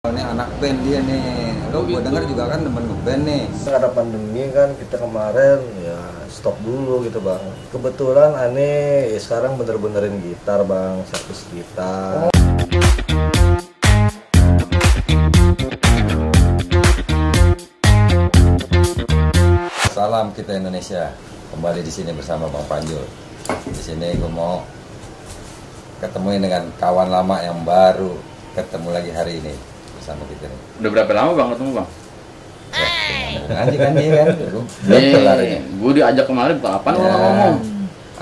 Ini anak band dia nih, lo gue denger juga kan temen ngeband nih. Karena pandemi kan kita kemarin ya stop dulu gitu bang. Kebetulan aneh ya sekarang bener-benerin gitar bang, servis gitar. Salam kita Indonesia, kembali di sini bersama Bang Panjul. Di sini gue mau ketemu dengan kawan lama yang baru ketemu lagi hari ini bersama kita nih. Udah berapa lama bang ketemu bang? Ya, aja kan dia kan, belum kelar ya. Gue diajak kemarin kapan Ya, orang ngomong?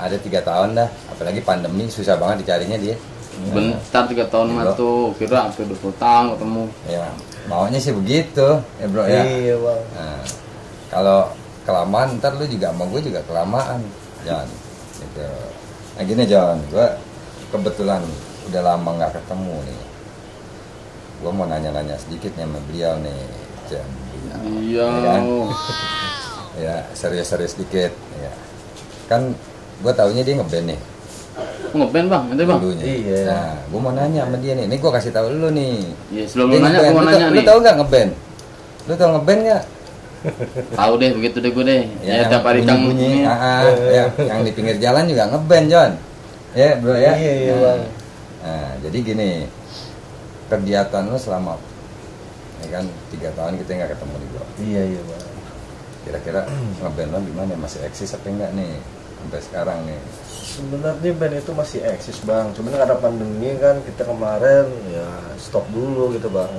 ada 3 tahun dah, apalagi pandemi susah banget dicarinya dia. Bentar 3 tahun mah tuh, kira hampir 20 tahun ketemu. Ya, maunya sih begitu, ya bro ya. Iya bang. Nah, kalau kelamaan ntar lu juga sama gue juga kelamaan, John. Gitu. Nah gini John, gue kebetulan udah lama nggak ketemu nih. Gue mau nanya-nanya sedikit nih sama beliau nih, John. Iya. Ya serius-serius sedikit. Ya. Kan gue taunya dia ngeband nih. Ngeband bang, nanti bang. Dulunya. Iya. Nah, gue mau nanya sama dia nih. Ini gue kasih tahu lu nih. Iya sebelum Dia lu nanya, ngeband. gue mau nanya Lu nih. tau nggak ngeband? Lu tau ngeband nggak? Tahu deh, begitu deh gue deh. Ya, yang tiap hari kang bunyi, ya, yang di pinggir jalan juga ngeband John. Ya bro ya. Iya Nah, bang. Nah, jadi gini, kegiatan lu selama ya kan 3 tahun kita nggak ketemu nih bro. Iya bang. Kira-kira ngeband lo gimana? Masih eksis apa enggak nih sampai sekarang nih? Sebenarnya band itu masih eksis bang. Cuman karena pandemi kan kita kemarin ya stop dulu gitu bang.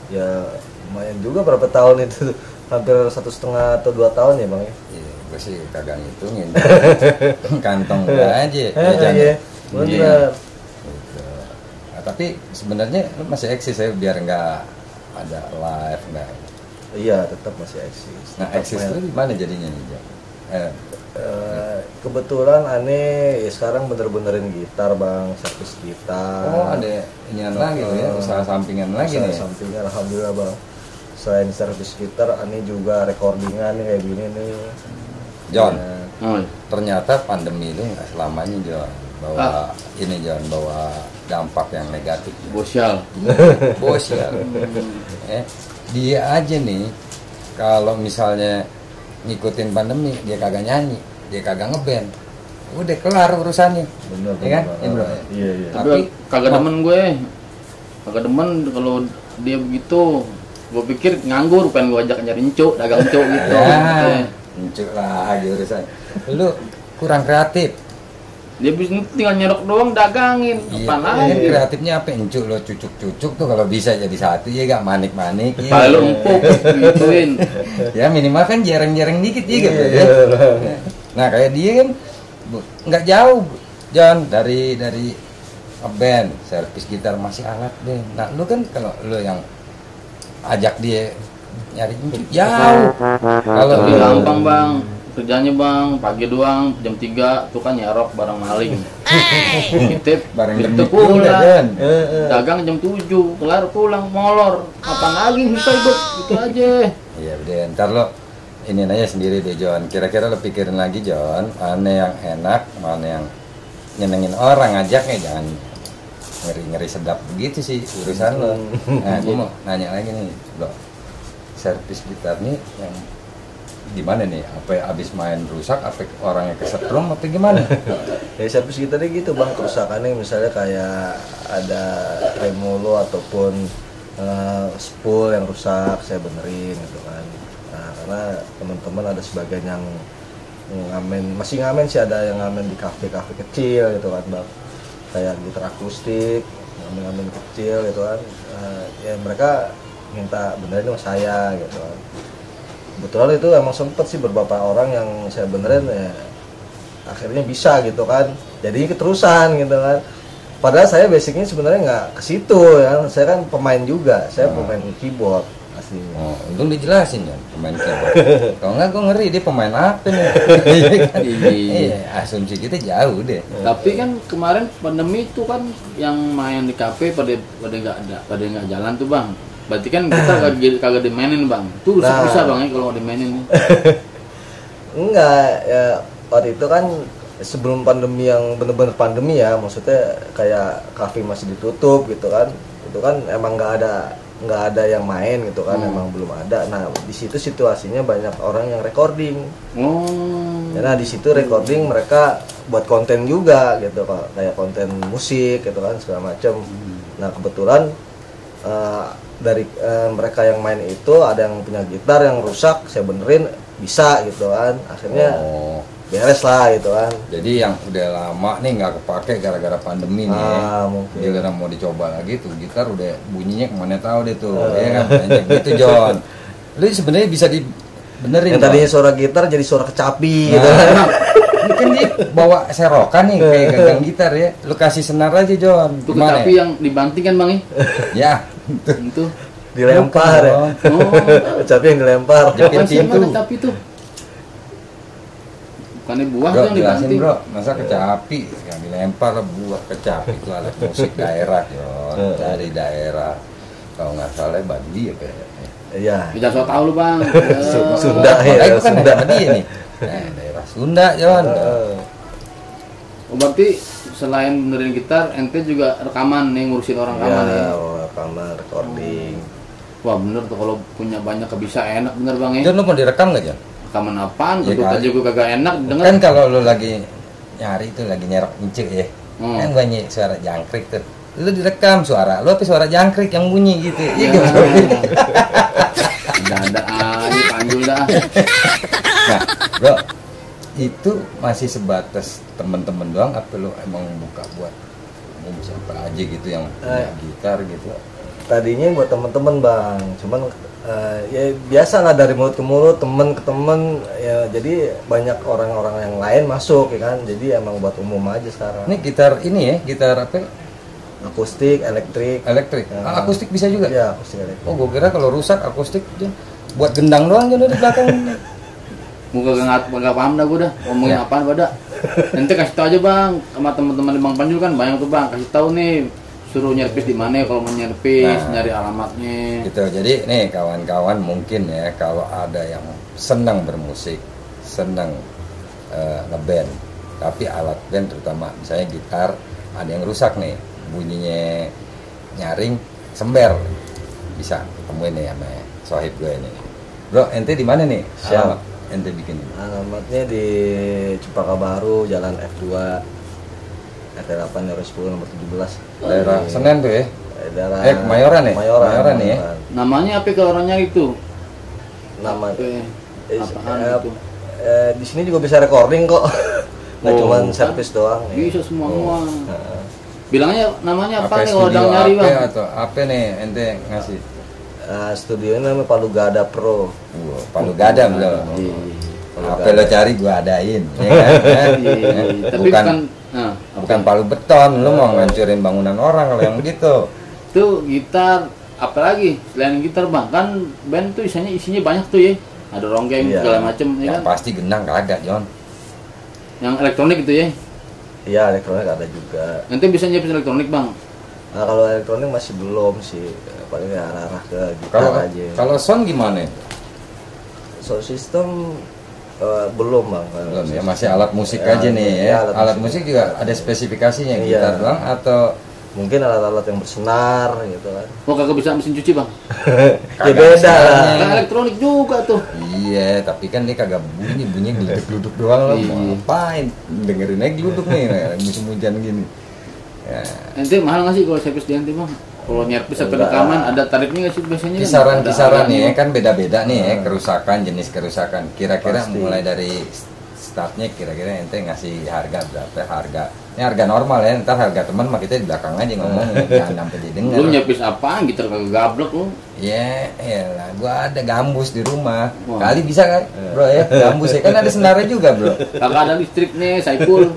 Ya lumayan juga berapa tahun itu, hampir 1,5 atau 2 tahun ya bang ya. Iya, gue sih kagak ngitungin. Kantong gue aja. Iya, bener. Gitu. Nah, tapi sebenarnya lu masih eksis ya biar nggak ada live nggak. Iya, tetap masih eksis. Nah, Tetap eksis main. lu gimana jadinya nih John? Kebetulan aneh ya sekarang bener-benerin gitar bang, servis gitar. Oh, ada inian lagi tuh ya, usaha sampingan lagi Usaha nih. sampingnya alhamdulillah bang. Selain servis gitar, aneh juga recordingan nih, kayak gini nih. John, Ya, Oh, ternyata pandemi itu nggak selamanya John. Bawa ini John, bawa dampak yang negatif. bosial. Bos ya. Dia aja nih, kalau misalnya ngikutin pandemi, dia kagak nyanyi, dia kagak ngeband. Udah kelar urusannya. bener Iya kan? Bang. Iya, bro. Iya. Tapi kagak demen gue. Kagak demen kalau dia begitu. Gue pikir nganggur, pengen gue ajak nyari encuk, dagang encuk gitu. Ya, muncul lagi urusan. Lu kurang kreatif. Dia bisa tinggal nyerok doang, dagangin. Apaan lagi? Kreatifnya apa? Encuk lo cucuk-cucuk tuh kalau bisa jadi satu ya gak manik-manik. Ya. Kepala lu empuk, gituin. Ya minimal kan jereng-jereng dikit ya gitu ya. Nah kayak dia kan nggak jauh John dari band, servis gitar masih alat deh. Nah lu kan kalau lu yang ajak dia nyari jauh. Kalau Tapi lu gampang bang, kerjanya bang, pagi doang, jam 3 tuh kan nyerok barang maling. Titip, bareng itu demit pulang. juga John. Dagang jam 7, kelar pulang, molor. Kapan lagi bisa hidup, gitu aja. Iya udah ntar lo ini aja sendiri deh John. Kira-kira lo pikirin lagi John, mana yang enak, mana yang nyenengin orang, ajaknya jangan ngeri-ngeri sedap begitu sih urusan lo. Nah gue mau nanya lagi nih bro, servis gitar nih yang gimana nih? Apa abis main rusak, apa orangnya kesetrum, apa gimana? Ya servis gitarnya gitu bang, kerusakannya misalnya kayak ada tremolo ataupun spool yang rusak, saya benerin gitu kan. Nah karena teman-teman ada sebagian yang ngamen, masih ngamen sih, ada yang ngamen di kafe-kafe kecil gitu kan bang, kayak gitar akustik, ngamen-ngamen kecil gitu kan. Ya mereka minta benerin sama saya gitu kan. Kebetulan itu emang sempet sih beberapa orang yang saya benerin ya akhirnya bisa gitu kan, jadi keterusan gitu kan. Padahal saya basicnya sebenarnya nggak ke situ ya, saya kan pemain juga, saya pemain keyboard aslinya. Oh, untung dijelasin ya pemain keyboard. Kalau nggak gue ngeri dia pemain apa nih? Iya kan? Iya, asumsi kita jauh deh. Tapi kan kemarin pandemi itu kan yang main di kafe pada nggak jalan tuh bang. Berarti kan kita kagak dimainin bang. Tuh susah bang ya kalau dimainin. Enggak ya, waktu itu kan sebelum pandemi yang bener-bener pandemi ya, maksudnya kayak kafe masih ditutup gitu kan, itu kan emang nggak ada nggak ada yang main gitu kan, emang belum ada. Nah di situ situasinya banyak orang yang recording. Nah di situ recording mereka buat konten juga gitu, kayak konten musik gitu kan segala macam. Nah kebetulan dari mereka yang main itu ada yang punya gitar yang rusak, saya benerin bisa gitu kan, akhirnya beres lah gitu kan. Jadi yang udah lama nih nggak kepake gara-gara pandemi nih, mungkin. Dia karena mau dicoba lagi tuh gitar udah bunyinya kemana tahu deh tuh, ya kan banyak gitu John. Lu sebenarnya bisa dibenerin. Yang tadinya suara gitar jadi suara kecapi gitu. Ini kan dia bawa serokan nih kayak gagang gitar ya. Lu kasih senar aja John. Itu kecapi yang dibanting kan bang? Ya. Itu dilempar ya. Kecapi yang dilempar. Jepit pintu. Kecapi tuh. Bukannya buah Bro, yang jelasin dibanting. bro, masa kecapi yang dilempar buah kecapi itu alat musik daerah John, dari daerah. Kalau nggak salah Bandi ya kayaknya. Iya. Tidak so tahu lu bang. Sunda Makanya ya. itu kan daerah dia nih. Daerah Sunda John. Oh, berarti selain benerin gitar, ente juga rekaman nih, ngurusin orang rekaman ya? Rekaman, recording. Wah bener tuh, kalau punya banyak bisa enak bener bang ya? John lu mau direkam nggak John? Rekaman apaan? Ya, Bentuk kali. aja gue kagak enak denger. Kan kalau lu lagi nyari itu lagi nyerok incik ya, kan banyak suara jangkrik tuh. Lu direkam suara lu tapi suara jangkrik yang bunyi gitu. Iya gitu. Udah ada aja panjul dah. Nah, bro, itu masih sebatas temen-temen doang apa lu emang buka buat umum siapa aja gitu yang punya gitar gitu? Tadinya buat temen-temen bang, cuman ya biasa lah dari mulut ke mulut, temen ke temen ya, jadi banyak orang-orang yang lain masuk ya kan, jadi emang buat umum aja sekarang. Ini gitar ini ya, gitar apa? Akustik, elektrik. Elektrik. Akustik bisa juga? Iya, akustik elektrik. Oh, gua kira kalau rusak akustik John, buat gendang doang John di belakang. Muka gak paham dah gue dah ngomongin Ya. apaan pada. Nanti kasih tahu aja bang sama teman-teman di Bang Panjul kan banyak tuh bang, kasih tahu nih suruh nyerpis di mana kalau mau nyerpis, nyari alamatnya. Gitu. Jadi nih kawan-kawan mungkin ya kalau ada yang senang bermusik, senang ngeband, tapi alat band terutama misalnya gitar ada yang rusak nih, bunyinya nyaring, sember, bisa ketemuin nih sama sohib gue ini. Bro, ente di mana nih? Siap. Alamat ente bikin. Alamatnya di Cempaka Baru, Jalan F2, RT 8 RW 10 nomor 17. Daerah Senen tuh ya? Daerah Kemayoran ya? Kemayoran nih ya? Namanya apa kalau orang nyari tuh? Nama Apaan itu? di sini juga bisa recording kok. Nggak cuma servis doang. Bisa semua. Bilangnya namanya apa Apa nih kalau studio orang nyari apa bang? atau apa nih ente ngasih? Studio ini namanya Palu Gada Pro. Palu Gada belum? Apa lo cari gua adain, ya kan? Tapi bukan bukan palu beton, lu mau ngancurin bangunan orang kalau yang gitu. Tuh gitar, apalagi selain gitar bang, kan band tuh isinya banyak tuh ya. Ada ronggeng segala macem ya Yang kan? pasti genang kagak, John. Yang elektronik gitu ya. Iya, elektronik ada juga. Nanti bisa nyepis elektronik bang. Nah, kalau elektronik masih belum sih, paling ya arah ke gitar Kalau aja. kalau sound gimana? Sound system belum bang. Belum ya, masih alat musik Ya, aja nih ya. ya, Alat musik juga ada spesifikasinya, Iya. gitar doang atau Mungkin alat-alat yang bersenar gitu kan. Oh kagak bisa mesin cuci bang? Ya beda lah. Kan elektronik juga tuh. Iya, tapi kan dia kagak bunyi geluduk-geluduk doang lo. Mau Iya. ngapain? Dengerin aja geluduk nih, musim hujan gini. Ya. Nanti mahal nggak sih kalau servis di nanti bang? Kalau nyerpis sampai Enggak. rekaman ada tarifnya nggak sih biasanya? Kisaran-kisaran nih ya, Ada- kan beda-beda nih ya, kerusakan, jenis kerusakan. Kira-kira Pasti. mulai dari startnya kira-kira ente ngasih harga berapa harga? Ini harga normal ya, ntar harga teman mah kita di belakang aja ngomong, jangan sampai didengar. Lu nyerpis apaan? Gitar kagak gablek lu. Ya, elah, gua ada gambus di rumah. Wah. Kali bisa kan, bro ya? Gambus ya kan ada senarnya juga, bro. Kagak ada listrik nih, Saiful.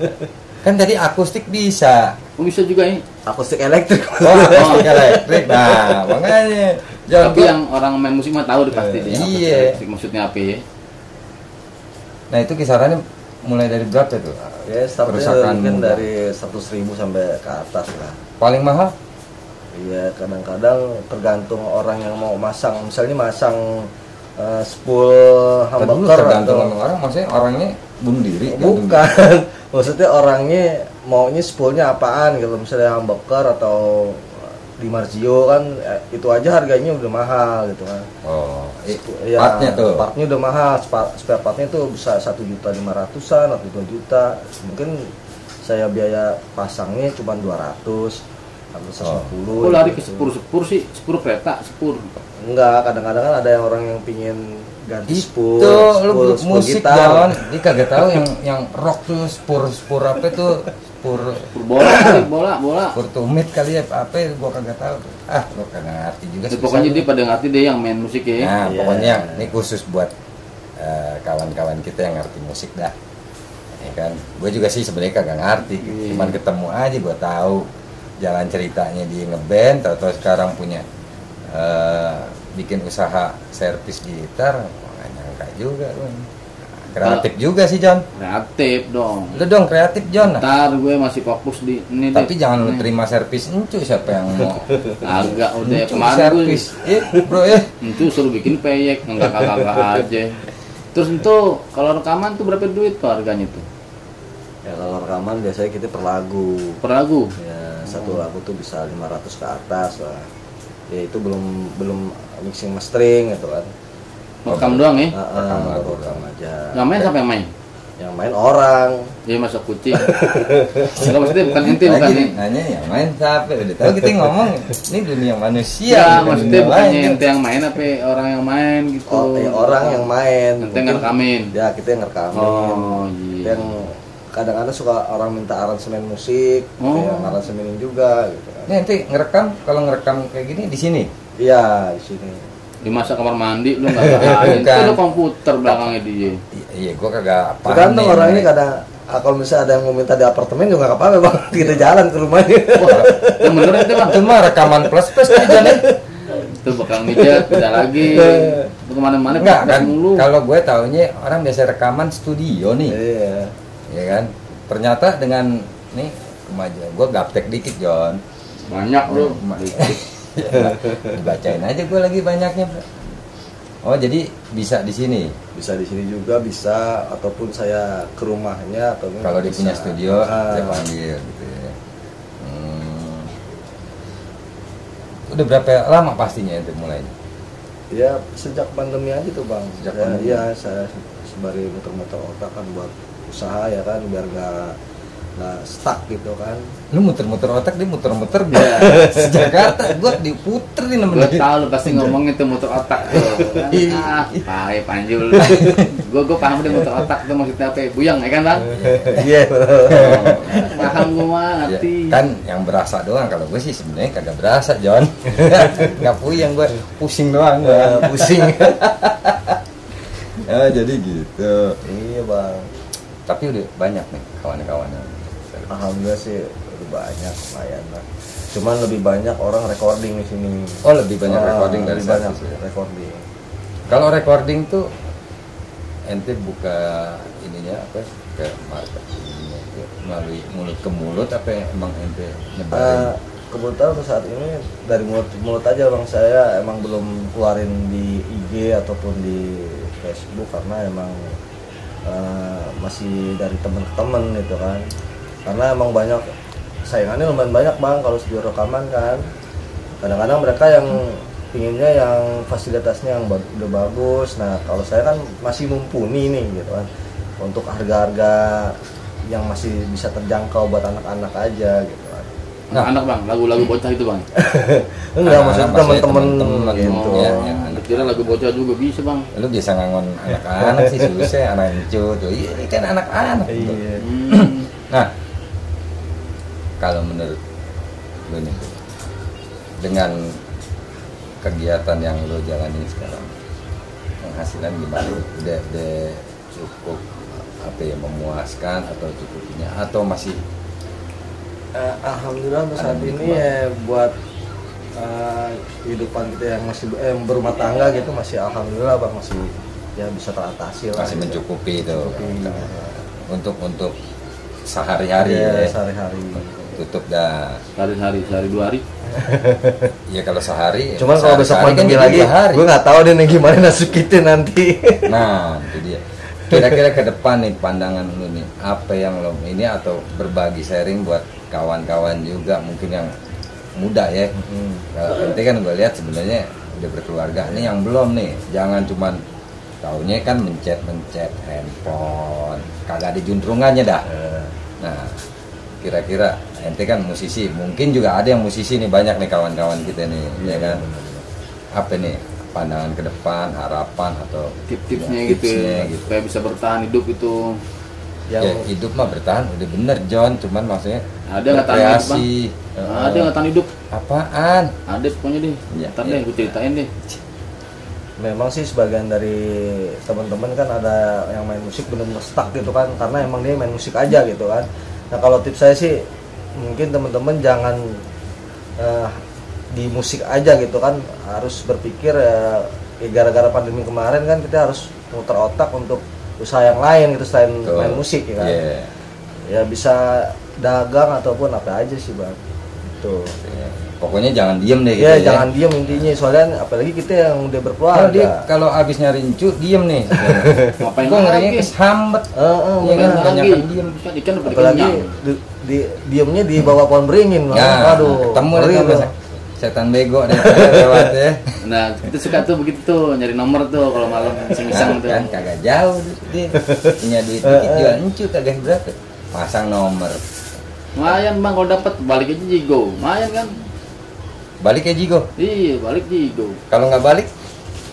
Kan tadi akustik bisa. Oh, bisa juga ya. Akustik elektrik. Oh, akustik elektrik. Nah, makanya. Jangan Tapi yang orang main musik mah tahu deh pasti dia. akustik iya. elektrik maksudnya apa ya? Nah, itu kisarannya mulai dari berapa tuh? Ya, startnya Kerusakan mungkin mudah. dari 100.000 sampai ke atas lah. Paling mahal? Iya, kadang-kadang tergantung orang yang mau masang. Misalnya masang spool Tadi dulu humbucker tergantung atau sama orang, maksudnya orangnya bunuh diri. bukan. Maksudnya orangnya maunya spoolnya apaan gitu. Misalnya humbucker atau di Marzio kan itu aja harganya udah mahal gitu kan. Oh, Ya, partnya tuh. partnya udah mahal, spare partnya tuh bisa 1.500.000-an atau 2 juta. Mungkin saya biaya pasangnya cuma 200 atau 150. Kok lari ke sepur sih? Sepur kereta, sepur. Enggak, kadang-kadang kan ada yang orang yang pingin ganti spur, Itu lu spur musik gitar. Jon. Dia kagak tahu yang rock tuh spur apa itu? Sepur bola kali, bola. Spur tumit kali ya apa gua kagak tahu. Ah, gua kagak ngerti juga Ya, sih. pokoknya dia pada ngerti deh yang main musik ya. Nah, Iya. pokoknya ini khusus buat kawan-kawan kita yang ngerti musik dah. Ya kan, gue juga sih sebenarnya kagak ngerti, Iya. cuman ketemu aja gue tahu jalan ceritanya dia ngeband, tahu-tahu sekarang punya bikin usaha servis gitar, nggak nyangka juga gue. Kreatif juga sih John, Kreatif dong. lu dong kreatif John. Ntar gue masih fokus di ini Tapi deh. jangan lu Nih. terima servis encu, siapa yang mau Agak udah encu kemarin gue servis, bro ya. itu suruh bikin peyek enggak aja. Terus itu kalau rekaman tuh berapa duit tuh harganya tuh? Ya kalau rekaman biasanya kita per lagu. Per lagu. Ya, satu lagu tuh bisa 500 ke atas lah. Ya itu belum mixing mastering gitu kan. Rekam doang ya? Rekam Rekam aja. Nggak main siapa yang main? Yang main orang. Dia masuk kucing. Enggak maksudnya bukan ente bukan Lagi nih. nanya yang main siapa? Udah tahu kita ngomong ini dunia manusia. Ya, bukan maksudnya dunia bukannya lain, kan? ente yang main apa orang yang main gitu. Orang yang main. Ente Mungkin- ngerekamin. Ya kita yang ngerekamin. Oh, Kita iya. yang kadang-kadang suka orang minta aransemen musik, Oh. kita yang aransemenin juga gitu kan. Ini nanti ngerekam, kalau ngerekam kayak gini di sini. Iya, di sini. Di masa kamar mandi lu enggak ngapain. Itu Bukan. ada komputer belakangnya dia. Iya, gua kagak paham. Tergantung nih, orang ini Nek. kadang kalau misalnya ada yang mau minta di apartemen juga nggak apa-apa bang, kita jalan ke rumahnya. Wah, yang bener itu bang. Itu mah rekaman plus plus aja nih. Itu bakal mijat, beda lagi. Itu kemana-mana Enggak plus kan? mulu. Kalau gue taunya orang biasa rekaman studio nih, Iya. ya kan? Ternyata dengan nih kemajuan, gue gaptek dikit John. Banyak bro. Bacain aja gue lagi banyaknya. Bro. Oh jadi bisa di sini. Bisa di sini juga bisa, ataupun saya ke rumahnya atau Kalau dia bisa. punya studio, Ah. saya panggil gitu ya. Udah berapa lama pastinya itu mulainya? Ya sejak pandemi aja tuh bang. Sejak Ya, pandemi. iya saya sembari muter-muter otak kan buat usaha ya kan biar nggak stuck gitu kan. Lu muter-muter otak, dia muter-muter gue sejakarta, gue diputerin sama Gue dia. tahu lu pasti ngomongin tuh muter otak tuh. Ah, pahe panjul. Gue paham deh muter otak tuh maksudnya apa? Buyang ya kan bang? Iya. Paham gue mah Ya, ngerti. kan yang berasa doang, kalau gue sih sebenarnya kagak berasa John. Nggak puyeng gue, pusing doang gue. Pusing. Ya jadi gitu. Iya bang. Tapi udah banyak nih kawan-kawannya. Alhamdulillah sih udah banyak lumayan lah. Cuman lebih banyak orang recording di sini. Oh lebih banyak recording dari lebih banyak servis ya? recording. Kalau recording tuh ente buka ininya apa? Ke marketingnya itu melalui mulut ke mulut apa emang ente nyebarin? Kebetulan untuk saat ini dari mulut ke mulut aja bang, saya emang belum keluarin di IG ataupun di Facebook karena emang masih dari temen ke temen gitu kan, karena emang banyak saingannya lumayan banyak bang kalau studio rekaman kan. Kadang-kadang mereka yang pinginnya yang fasilitasnya yang udah bagus. Nah kalau saya kan masih mumpuni nih gitu kan, untuk harga-harga yang masih bisa terjangkau buat anak-anak aja gitu kan. Anak bang, lagu-lagu bocah itu bang. Enggak, Anak-anak maksudnya maksudnya teman-teman teman-teman gitu. ya, ya. Kira lagu bocah juga bisa bang. Lu biasa ngangon anak-anak sih susah, anak encu tuh. Iya, ini kan anak-anak. gitu. Iya. Nah, kalau menurut lu nih, dengan kegiatan yang lu jalani sekarang, penghasilan gimana? Udah cukup apa ya, memuaskan atau cukupnya atau masih Alhamdulillah untuk saat Ada ini ya buat kehidupan kita yang masih berumah tangga gitu masih alhamdulillah bang, masih ya bisa teratasi lah. masih gitu. mencukupi itu Mencukupi. untuk sehari-hari Iya, ya, sehari-hari. tutup dah. Sehari 2 hari. Ya kalau sehari Cuman kalau besok sehari-hari pandemi jadi lagi, 2 hari. gue nggak tahu deh nih gimana nasib kita nanti. Nah, itu dia. Kira-kira ke depan nih pandangan lu nih, apa yang lo ini atau berbagi sharing buat kawan-kawan juga mungkin yang muda ya. Kalau ente kan gue lihat sebenarnya udah berkeluarga. Ini yang belum nih, jangan cuman taunya kan mencet handphone, kagak ada juntrungannya dah. Nah, kira-kira ente kan musisi, mungkin juga ada yang musisi nih, banyak nih kawan-kawan kita nih, ya kan? Apa nih pandangan ke depan, harapan atau tipsnya gitu, supaya bisa bertahan hidup itu? Ya hidup mah bertahan udah bener John, cuman maksudnya ada nggak tahan hidup bang? Ada nggak tahan hidup? Apaan? Ada pokoknya deh. Ntar deh gue ceritain deh. Memang sih sebagian dari teman-teman kan ada yang main musik benar-benar stuck gitu kan, karena emang dia main musik aja gitu kan. Nah kalau tips saya sih mungkin teman-teman jangan di musik aja gitu kan, harus berpikir gara-gara pandemi kemarin kan kita harus muter otak untuk usaha yang lain gitu selain main musik ya kan. Ya bisa dagang ataupun apa aja sih bang. Tuh. Pokoknya jangan diem deh gitu ya. Jangan diem intinya, soalnya apalagi kita yang udah berkeluarga. Kalau abis nyari encu diem nih. Ngapain Gue ngerinya kesambet. Ya kan banyak diem. Ikan udah apalagi diemnya di bawah pohon beringin. Nah, ketemu deh setan bego deh lewat ya. Nah, kita suka tuh begitu tuh, nyari nomor tuh kalau malam iseng-iseng tuh. Kan kagak jauh dia. Punya duit dikit jual encu kagak berapa. Pasang nomor. Lumayan bang, kalau dapat balik aja jigo. Lumayan kan? Balik ya jigo? Iya, balik jigo. Kalau nggak balik?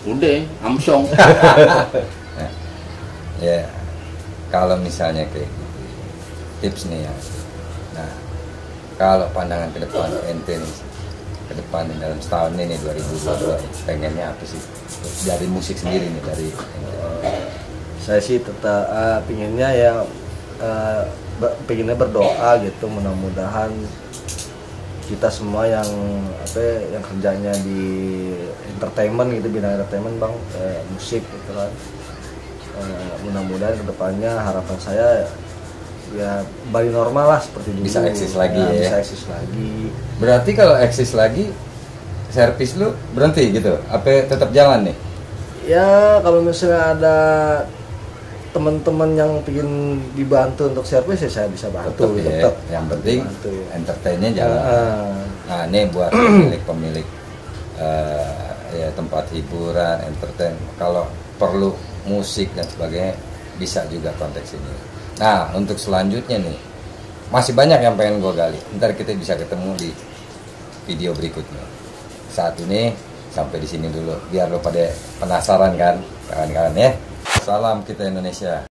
Udah, amsong. Nah, ya, kalau misalnya kayak gitu, tips nih ya. Nah, kalau pandangan ke depan ente nih, ke depan dalam setahun ini 2022, pengennya apa sih? Dari musik sendiri nih, dari ente. Saya sih tetap pinginnya ya pengennya berdoa gitu, mudah-mudahan kita semua yang kerjanya di entertainment gitu, bidang entertainment bang, musik gitu kan, mudah-mudahan kedepannya harapan saya ya balik normal lah seperti dulu, bisa eksis lagi ya. Bisa eksis lagi. Berarti kalau eksis lagi, servis lu berhenti gitu? Apa tetap jalan nih? Ya kalau misalnya ada teman-teman yang ingin dibantu untuk servis ya saya bisa bantu. Tetap. Yang penting bantu, ya. Entertainnya jalan. Nah ini buat pemilik ya tempat hiburan, entertain. Kalau perlu musik dan sebagainya bisa juga kontak sini. Nah untuk selanjutnya nih masih banyak yang pengen gue gali. Ntar kita bisa ketemu di video berikutnya. Saat ini sampai di sini dulu biar lo pada penasaran kan kawan-kawan ya. Salam kita Indonesia.